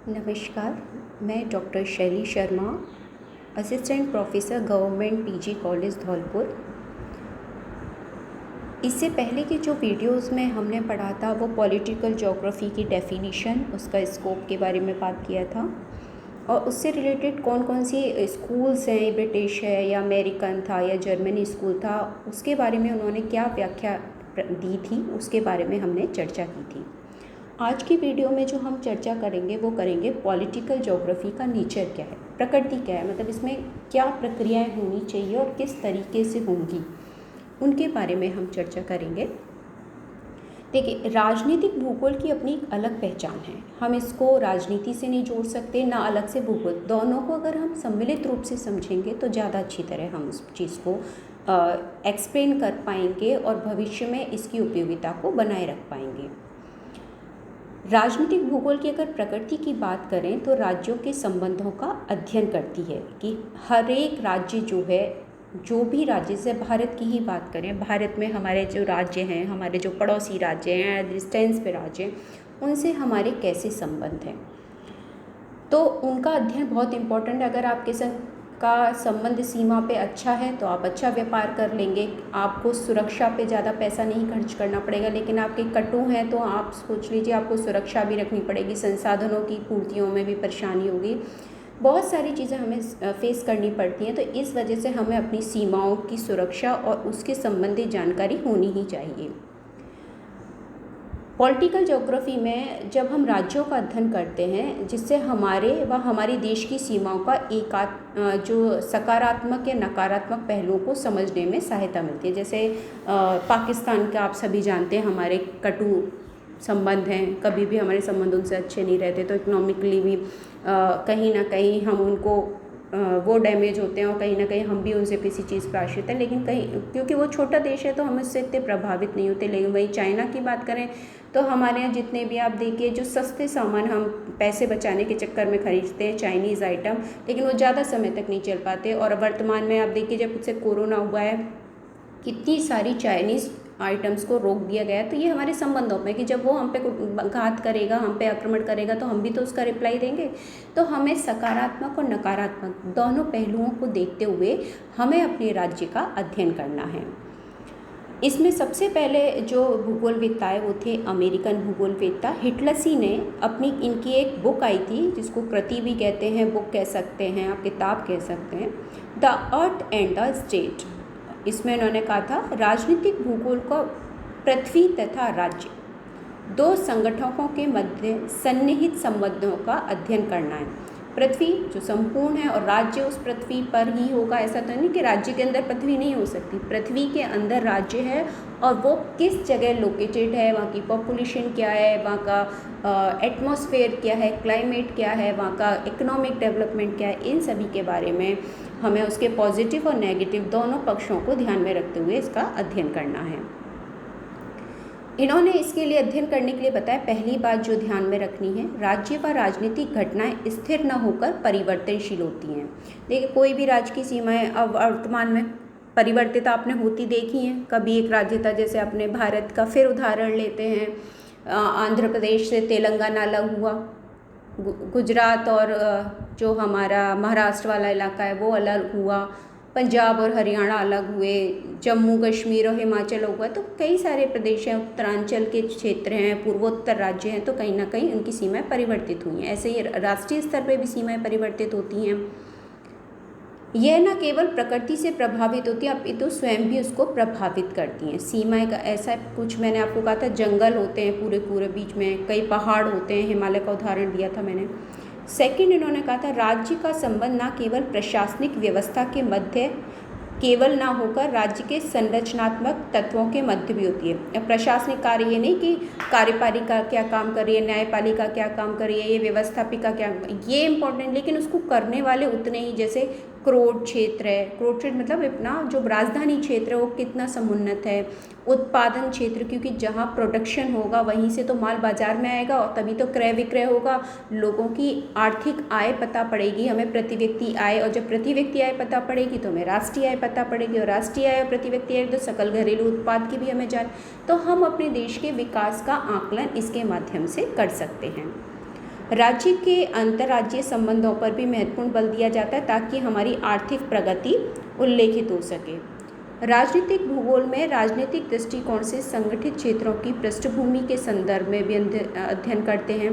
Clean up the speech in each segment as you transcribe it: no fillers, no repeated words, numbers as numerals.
नमस्कार, मैं डॉक्टर शैली Sharma, assistant professor government PG college Dholpur. इससे पहले के जो वीडियोस में हमने पढ़ा था वो पॉलिटिकल ज्योग्राफी की डेफिनेशन, उसका स्कोप के बारे में बात किया था और उससे रिलेटेड कौन कौन सी स्कूल्स हैं, ब्रिटिश है या अमेरिकन था या जर्मनी स्कूल था, उसके बारे में उन्होंने क्या व्याख्या दी थी, उसके बारे में हमने चर्चा की थी। आज की वीडियो में जो हम चर्चा करेंगे वो करेंगे पॉलिटिकल ज्योग्राफी का नेचर क्या है, प्रकृति क्या है, मतलब इसमें क्या प्रक्रियाएं होनी चाहिए और किस तरीके से होंगी, उनके बारे में हम चर्चा करेंगे। देखिए, राजनीतिक भूगोल की अपनी एक अलग पहचान है। हम इसको राजनीति से नहीं जोड़ सकते, ना अलग से भूगोल। दोनों को अगर हम सम्मिलित रूप से समझेंगे तो ज़्यादा अच्छी तरह हम उस चीज़ को एक्सप्लेन कर पाएंगे और भविष्य में इसकी उपयोगिता को बनाए रख पाएंगे। राजनीतिक भूगोल की अगर प्रकृति की बात करें तो राज्यों के संबंधों का अध्ययन करती है कि हर एक राज्य जो है, जो भी राज्य, से भारत की ही बात करें, भारत में हमारे जो राज्य हैं, हमारे जो पड़ोसी राज्य हैं, डिस्टेंस पे राज्य हैं, उनसे हमारे कैसे संबंध हैं, तो उनका अध्ययन बहुत इम्पोर्टेंट है। अगर आपके संग का संबंध सीमा पे अच्छा है तो आप अच्छा व्यापार कर लेंगे, आपको सुरक्षा पे ज़्यादा पैसा नहीं खर्च करना पड़ेगा। लेकिन आपके कटु हैं तो आप सोच लीजिए आपको सुरक्षा भी रखनी पड़ेगी, संसाधनों की पूर्तियों में भी परेशानी होगी, बहुत सारी चीज़ें हमें फेस करनी पड़ती हैं। तो इस वजह से हमें अपनी सीमाओं की सुरक्षा और उसके संबंधी जानकारी होनी ही चाहिए। पॉलिटिकल ज्योग्राफी में जब हम राज्यों का अध्ययन करते हैं, जिससे हमारे व हमारे देश की सीमाओं का जो सकारात्मक या नकारात्मक पहलुओं को समझने में सहायता मिलती है। जैसे पाकिस्तान का आप सभी जानते हैं, हमारे कटु संबंध हैं, कभी भी हमारे संबंध उनसे अच्छे नहीं रहते, तो इकोनॉमिकली भी कहीं ना कहीं हम उनको वो डैमेज होते हैं और कहीं ना कहीं हम भी उनसे किसी चीज़ पर आश्रित हैं। लेकिन कहीं, क्योंकि वो छोटा देश है तो हम उससे इतने प्रभावित नहीं होते। लेकिन वही चाइना की बात करें तो हमारे यहाँ जितने भी आप देखिए, जो सस्ते सामान हम पैसे बचाने के चक्कर में खरीदते हैं, चाइनीज़ आइटम, लेकिन वो ज़्यादा समय तक नहीं चल पाते। और वर्तमान में आप देखिए, जब से कोरोना हुआ है, कितनी सारी चाइनीज़ आइटम्स को रोक दिया गया है। तो ये हमारे संबंधों में कि जब वो हम पे घात करेगा, हम पे आक्रमण करेगा, तो हम भी तो उसका रिप्लाई देंगे। तो हमें सकारात्मक और नकारात्मक दोनों पहलुओं को देखते हुए हमें अपने राज्य का अध्ययन करना है। इसमें सबसे पहले जो भूगोलवेत्ता है वो थे अमेरिकन भूगोलवेत्ता हिटलसी ने अपनी, इनकी एक बुक आई थी जिसको कृति भी कहते हैं, बुक कह सकते हैं, आप किताब कह सकते हैं, the earth and the state. इसमें उन्होंने कहा था राजनीतिक भूगोल को पृथ्वी तथा राज्य, दो संगठनों के मध्य सन्निहित संबंधों का अध्ययन करना है। पृथ्वी जो संपूर्ण है और राज्य उस पृथ्वी पर ही होगा, ऐसा तो नहीं कि राज्य के अंदर पृथ्वी नहीं हो सकती। पृथ्वी के अंदर राज्य है और वो किस जगह लोकेटेड है, वहाँ की पॉपुलेशन क्या है, वहाँ का एटमॉस्फेयर क्या है, क्लाइमेट क्या है, वहाँ का इकोनॉमिक डेवलपमेंट क्या है, इन सभी के बारे में हमें उसके पॉजिटिव और नेगेटिव दोनों पक्षों को ध्यान में रखते हुए इसका अध्ययन करना है। इन्होंने इसके लिए अध्ययन करने के लिए बताया, पहली बात जो ध्यान में रखनी है, राज्य व राजनीतिक घटनाएं स्थिर न होकर परिवर्तनशील होती हैं। देखिए, कोई भी राज्य की सीमाएं अब वर्तमान में परिवर्तित आपने होती देखी हैं। कभी एक राज्य था, जैसे अपने भारत का फिर उदाहरण लेते हैं, आंध्र प्रदेश से तेलंगाना अलग हुआ, गुजरात और जो हमारा महाराष्ट्र वाला इलाका है वो अलग हुआ, पंजाब और हरियाणा अलग हुए, जम्मू कश्मीर और हिमाचल हुआ। तो कई सारे प्रदेश हैं, उत्तरांचल के क्षेत्र हैं, पूर्वोत्तर राज्य हैं, तो कहीं ना कहीं उनकी सीमाएं परिवर्तित हुई हैं। ऐसे ही राष्ट्रीय स्तर पर भी सीमाएं परिवर्तित होती हैं। यह न केवल प्रकृति से प्रभावित होती है, अपितु स्वयं भी उसको प्रभावित करती हैं। सीमाएं का ऐसा कुछ, मैंने आपको कहा था, जंगल होते हैं पूरे पूरे, बीच में कई पहाड़ होते हैं, हिमालय का उदाहरण दिया था मैंने। सेकंड, इन्होंने कहा था राज्य का संबंध न केवल प्रशासनिक व्यवस्था के मध्य केवल ना होकर राज्य के संरचनात्मक तत्वों के मध्य भी होती है। अब प्रशासनिक कार्य ये नहीं कि कार्यपालिका क्या काम कर रही है, न्यायपालिका क्या काम कर रही है, ये व्यवस्थापिका क्या, ये इम्पोर्टेंट, लेकिन उसको करने वाले उतने ही। जैसे क्रोड क्षेत्र है, क्रोड क्षेत्र मतलब अपना जो राजधानी क्षेत्र है वो कितना समुन्नत है, उत्पादन क्षेत्र, क्योंकि जहाँ प्रोडक्शन होगा वहीं से तो माल बाजार में आएगा और तभी तो क्रय विक्रय होगा, लोगों की आर्थिक आय पता पड़ेगी हमें, प्रति व्यक्ति आय, और जब प्रति व्यक्ति आय पता पड़ेगी तो हमें राष्ट्रीय आय पता पड़ेगी, और राष्ट्रीय आय और प्रति व्यक्ति आय तो सकल घरेलू उत्पाद की भी हमें तो हम अपने देश के विकास का आकलन इसके माध्यम से कर सकते हैं। राज्य के अंतर्राज्यीय संबंधों पर भी महत्वपूर्ण बल दिया जाता है ताकि हमारी आर्थिक प्रगति उल्लेखित हो सके। राजनीतिक भूगोल में राजनीतिक दृष्टिकोण से संगठित क्षेत्रों की पृष्ठभूमि के संदर्भ में भी अध्ययन करते हैं।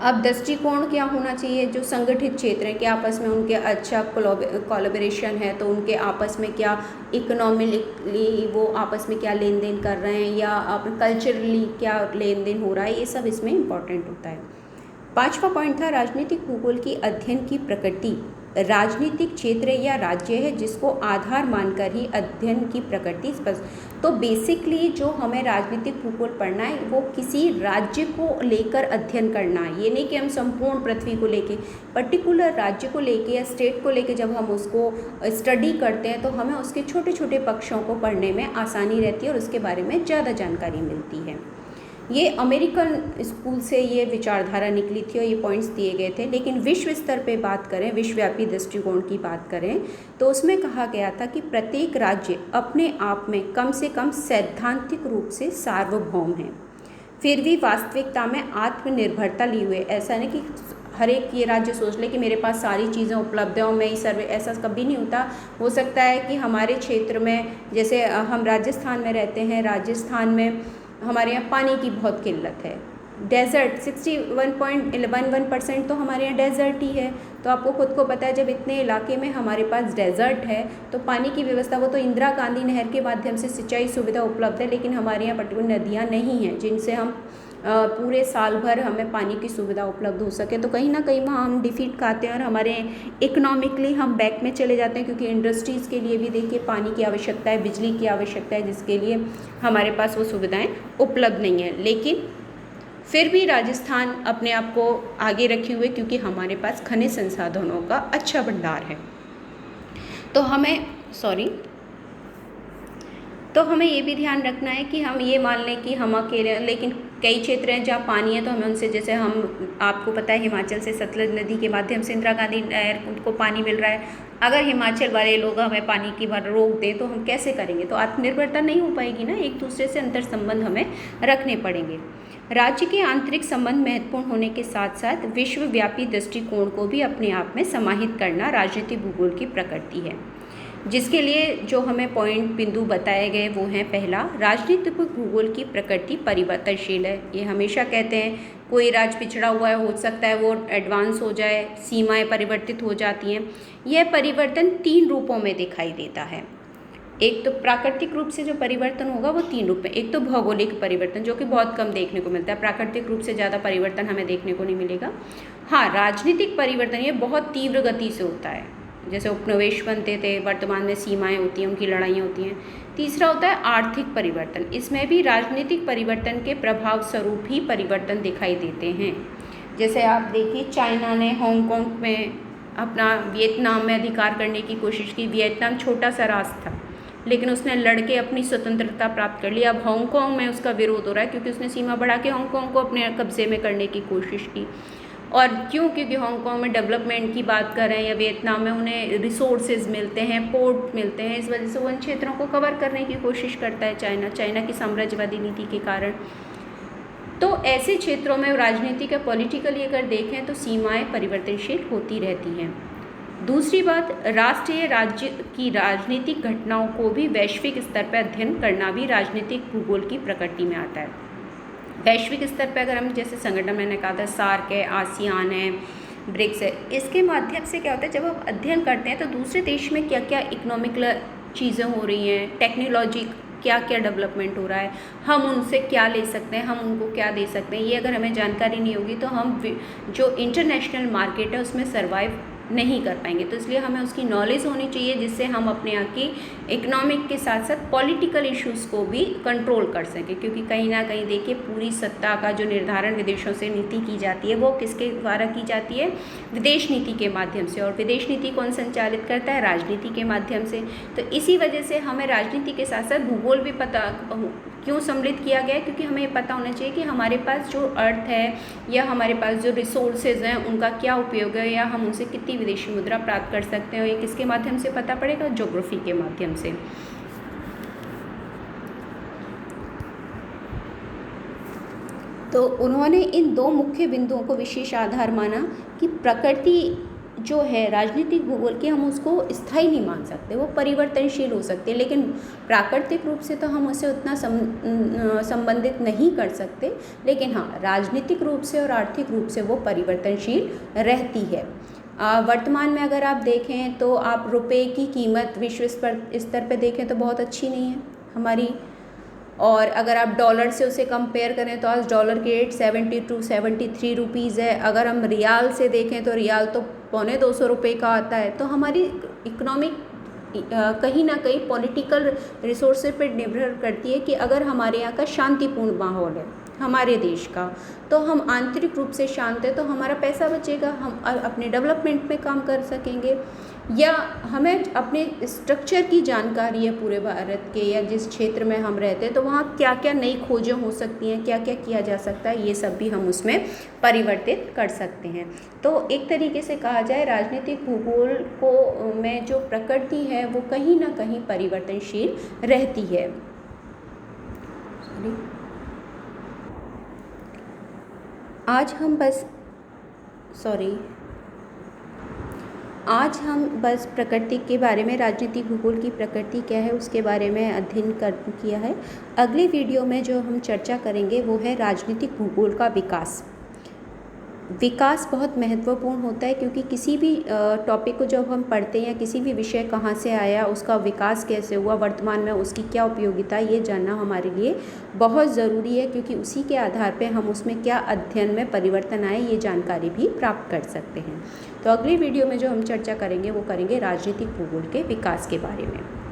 अब दृष्टिकोण क्या होना चाहिए? जो संगठित क्षेत्र हैं कि आपस में उनके अच्छा कोलैबोरेशन है, तो उनके आपस में क्या इकोनॉमिकली वो आपस में क्या लेन देन कर रहे हैं, या कल्चरली क्या लेन देन हो रहा है, ये सब इसमें इम्पॉर्टेंट होता है। 5वां पॉइंट था राजनीतिक भूगोल की अध्ययन की प्रकृति। राजनीतिक क्षेत्र या राज्य है जिसको आधार मानकर ही अध्ययन की प्रकृति स्पष्ट। तो बेसिकली जो हमें राजनीतिक भूगोल पढ़ना है वो किसी राज्य को लेकर अध्ययन करना है। ये नहीं कि हम संपूर्ण पृथ्वी को लेके, पर्टिकुलर राज्य को लेके या स्टेट को लेके जब हम उसको स्टडी करते हैं तो हमें उसके छोटे छोटे पक्षों को पढ़ने में आसानी रहती है और उसके बारे में ज़्यादा जानकारी मिलती है। ये अमेरिकन स्कूल से ये विचारधारा निकली थी और ये पॉइंट्स दिए गए थे। लेकिन विश्व स्तर पे बात करें, विश्वव्यापी दृष्टिकोण की बात करें, तो उसमें कहा गया था कि प्रत्येक राज्य अपने आप में कम से कम सैद्धांतिक रूप से सार्वभौम है, फिर भी वास्तविकता में आत्मनिर्भरता लिए हुए। ऐसा नहीं कि हर एक ये राज्य सोच ले कि मेरे पास सारी चीज़ें उपलब्ध हैं और मैं ही सर्वे, ऐसा कभी नहीं होता। हो सकता है कि हमारे क्षेत्र में, जैसे हम राजस्थान में रहते हैं, राजस्थान में हमारे यहाँ पानी की बहुत किल्लत है। डेजर्ट 61.11% तो हमारे यहाँ डेजर्ट ही है। तो आपको खुद को पता है जब इतने इलाके में हमारे पास डेजर्ट है तो पानी की व्यवस्था, वो तो इंदिरा गांधी नहर के माध्यम से सिंचाई सुविधा उपलब्ध है, लेकिन हमारे यहाँ पर्टिकुलर नदियाँ नहीं हैं जिनसे हम पूरे साल भर हमें पानी की सुविधा उपलब्ध हो सके। तो कहीं ना कहीं वहाँ हम डिफीट खाते हैं और हमारे इकोनॉमिकली हम बैक में चले जाते हैं, क्योंकि इंडस्ट्रीज़ के लिए भी देखिए पानी की आवश्यकता है, बिजली की आवश्यकता है, जिसके लिए हमारे पास वो सुविधाएं उपलब्ध नहीं है। लेकिन फिर भी राजस्थान अपने आप को आगे रखे हुए, क्योंकि हमारे पास खनिज संसाधनों का अच्छा भंडार है। तो हमें ये भी ध्यान रखना है कि हम ये मान लें कि हम अकेले, लेकिन कई क्षेत्र हैं जहाँ पानी है तो हमें उनसे, जैसे हम, आपको पता है हिमाचल से सतलज नदी के माध्यम से इंदिरा गांधी नहर को पानी मिल रहा है। अगर हिमाचल वाले लोग हमें पानी की भर रोक दें तो हम कैसे करेंगे? तो आत्मनिर्भरता नहीं हो पाएगी ना, एक दूसरे से अंतर संबंध हमें रखने पड़ेंगे। राज्य के आंतरिक संबंध महत्वपूर्ण होने के साथ साथ विश्वव्यापी दृष्टिकोण को भी अपने आप में समाहित करना राजनीतिक भूगोल की प्रकृति है, जिसके लिए जो हमें पॉइंट बिंदु बताए गए वो हैं, पहला, राजनीतिक भूगोल की प्रकृति परिवर्तनशील है। ये हमेशा कहते हैं कोई राज्य पिछड़ा हुआ है, हो सकता है वो एडवांस हो जाए, सीमाएं परिवर्तित हो जाती हैं। यह परिवर्तन 3 रूपों में दिखाई देता है। एक तो प्राकृतिक रूप से जो परिवर्तन होगा वो 3 रूप में, एक तो भौगोलिक परिवर्तन जो कि बहुत कम देखने को मिलता है, प्राकृतिक रूप से ज़्यादा परिवर्तन हमें देखने को नहीं मिलेगा। हाँ, राजनीतिक परिवर्तन ये बहुत तीव्र गति से होता है, जैसे उपनिवेश बनते थे, वर्तमान में सीमाएं होती हैं, उनकी लड़ाइयाँ होती हैं। तीसरा होता है आर्थिक परिवर्तन, इसमें भी राजनीतिक परिवर्तन के प्रभाव स्वरूप ही परिवर्तन दिखाई देते हैं। जैसे आप देखिए चाइना ने हांगकांग में अपना, वियतनाम में अधिकार करने की कोशिश की। वियतनाम छोटा सा राष्ट्र था लेकिन उसने लड़के अपनी स्वतंत्रता प्राप्त कर ली। अब हांगकांग में उसका विरोध हो रहा है क्योंकि उसने सीमा बढ़ा के हांगकांग को अपने कब्जे में करने की कोशिश की। और क्यों? क्योंकि हांगकांग में डेवलपमेंट की बात कर रहे हैं या वियतनाम में उन्हें रिसोर्सेज मिलते हैं, पोर्ट मिलते हैं, इस वजह से वो उन क्षेत्रों को कवर करने की कोशिश करता है चाइना की साम्राज्यवादी नीति के कारण। तो ऐसे क्षेत्रों में राजनीति का पॉलिटिकली अगर देखें तो सीमाएं परिवर्तनशील होती रहती हैं। दूसरी बात, राष्ट्रीय राज्य की राजनीतिक घटनाओं को भी वैश्विक स्तर पर अध्ययन करना भी राजनीतिक भूगोल की प्रकृति में आता है। वैश्विक स्तर पर अगर हम, जैसे संगठन मैंने कहा था, सार्क है, आसियान है, ब्रिक्स है, इसके माध्यम से क्या होता है, जब हम अध्ययन करते हैं तो दूसरे देश में क्या क्या इकोनॉमिकल चीज़ें हो रही हैं, टेक्नोलॉजी क्या क्या डेवलपमेंट हो रहा है, हम उनसे क्या ले सकते हैं, हम उनको क्या दे सकते हैं, ये अगर हमें जानकारी नहीं होगी तो हम जो इंटरनेशनल मार्केट है उसमें सर्वाइव नहीं कर पाएंगे। तो इसलिए हमें उसकी नॉलेज होनी चाहिए जिससे हम अपने यहाँ की इकोनॉमिक के साथ साथ पॉलिटिकल इश्यूज़ को भी कंट्रोल कर सकें, क्योंकि कहीं ना कहीं देखिए पूरी सत्ता का जो निर्धारण विदेशों से नीति की जाती है वो किसके द्वारा की जाती है? विदेश नीति के माध्यम से। और विदेश नीति कौन संचालित करता है? राजनीति के माध्यम से। तो इसी वजह से हमें राजनीति के साथ साथ भूगोल भी पता क्यों सम्मिलित किया गया है, क्योंकि हमें ये पता होना चाहिए कि हमारे पास जो अर्थ है या हमारे पास जो रिसोर्सेज हैं उनका क्या उपयोग है, या हम उनसे कितनी विदेशी मुद्रा प्राप्त कर सकते हैं। और ये किसके माध्यम से पता पड़ेगा? ज्योग्राफी के माध्यम से। तो उन्होंने इन दो मुख्य बिंदुओं को विशेष आधार माना कि प्रकृति जो है राजनीतिक भूगोल की, हम उसको स्थायी नहीं मान सकते, वो परिवर्तनशील हो सकती है, लेकिन प्राकृतिक रूप से तो हम उसे उतना संबंधित नहीं कर सकते, लेकिन हाँ राजनीतिक रूप से और आर्थिक रूप से वो परिवर्तनशील रहती है। वर्तमान में अगर आप देखें तो आप रुपए की कीमत विश्व स्तर पर देखें तो बहुत अच्छी नहीं है हमारी, और अगर आप डॉलर से उसे कंपेयर करें तो आज डॉलर की रेट 72-73 रुपीज़ है। अगर हम रियाल से देखें तो रियाल तो 250 रुपये का आता है। तो हमारी इकोनॉमिक कहीं ना कहीं पॉलिटिकल रिसोर्स पर निर्भर करती है कि अगर हमारे यहाँ का शांतिपूर्ण माहौल है हमारे देश का, तो हम आंतरिक रूप से शांत है तो हमारा पैसा बचेगा, हम अपने डेवलपमेंट में काम कर सकेंगे, या हमें अपने स्ट्रक्चर की जानकारी है पूरे भारत के या जिस क्षेत्र में हम रहते हैं तो वहाँ क्या क्या नई खोजें हो सकती हैं, क्या क्या किया जा सकता है, ये सब भी हम उसमें परिवर्तित कर सकते हैं। तो एक तरीके से कहा जाए राजनीतिक भूगोल को में जो प्रकृति है वो कहीं ना कहीं परिवर्तनशील रहती है। आज हम बस प्रकृति के बारे में, राजनीतिक भूगोल की प्रकृति क्या है उसके बारे में अध्ययन किया है। अगले वीडियो में जो हम चर्चा करेंगे वो है राजनीतिक भूगोल का विकास। विकास बहुत महत्वपूर्ण होता है क्योंकि किसी भी टॉपिक को जब हम पढ़ते हैं या किसी भी विषय कहाँ से आया, उसका विकास कैसे हुआ, वर्तमान में उसकी क्या उपयोगिता है, ये जानना हमारे लिए बहुत ज़रूरी है, क्योंकि उसी के आधार पे हम उसमें क्या अध्ययन में परिवर्तन आए ये जानकारी भी प्राप्त कर सकते हैं। तो अगली वीडियो में जो हम चर्चा करेंगे वो करेंगे राजनीतिक भूगोल के विकास के बारे में।